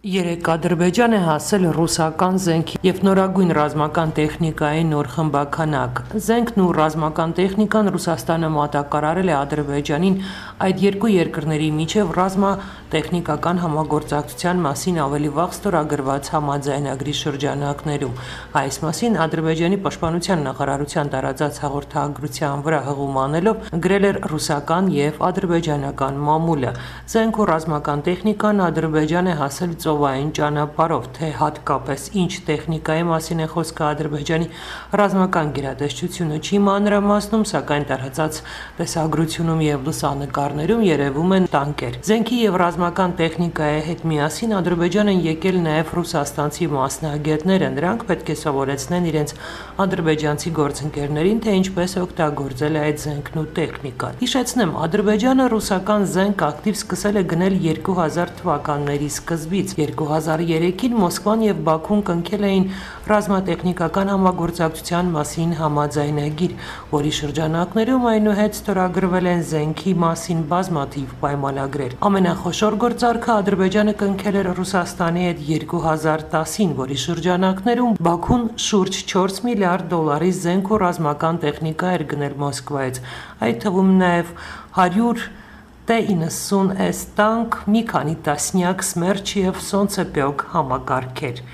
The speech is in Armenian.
Երեկ Ադրբեջան է հասել ռուսական զենքի և նորագույն ռազմական տեխնիկայի նոր խմբաքանակ։ Զենքն ու ռազմական տեխնիկան Ռուսաստանը մատակարարել է Ադրբեջանին այդ երկու երկրների միջև ռազմատեխնիկական համագործակցության մասին ավելի վաղ ստորագրված համաձայնագրի շրջանակներում։ Այս մասին Ադրբեջանի պաշտպանության նախարարության տարածած հաղորդագրության վրա հղում անելով գրել էր ռուսական և ադրբեջանական մամուլը։ Զենք ու ռազմական տեխնիկան Ադրբեջան է հասել ծովային ճանապարհով, թե հատկապես ինչ տեխնիկայի մասին է խոսքը Ադրբեջանի ռազմական գերատեսչությունը չի մանրամասնում, սակայն տարածած տեսագրությունում և լուսանկարներում երևում են տանկեր։ Զենքի և ռազմական տեխնիկայի հետ միասին Ադրբեջան են եկել նաև ռուսաստանցի մասնագետները։ Նրանք պետք է սովորեցնեն իրենց ադրբեջանցի գործընկերներին, թե ինչպես օգտագործել է այդ զենքն ու տեխնիկան։ Հիշեցնեմ, Ադրբեջանը ռուսական զենք ակտիվ սկսել է գնել 2000 թվականների սկզբից։ 2003-ին Մոսկվան և Բաքուն կնքել էին ռազմատեխնիկական համագործակցության մասին համաձայնագիր, որի շրջանակներում այնուհետ ստորագրվել են զենքի մասին բազմաթիվ պայմանագրեր։ Ամենախոշոր գործարքը Ադրբեջանը կնքել էր Ռուսաստանի հետ 2010-ին, որի շրջանակներում Բաքուն շուրջ 4 միլիարդ դոլարի զենք ու ռազմական տեխնիկա էր գնել Մոսկվայից, այդ թվում նաև 100 T-90S տանկ, մի քանի տասնյակ Սմերչ և Սոնցեպյոկ համակարգեր։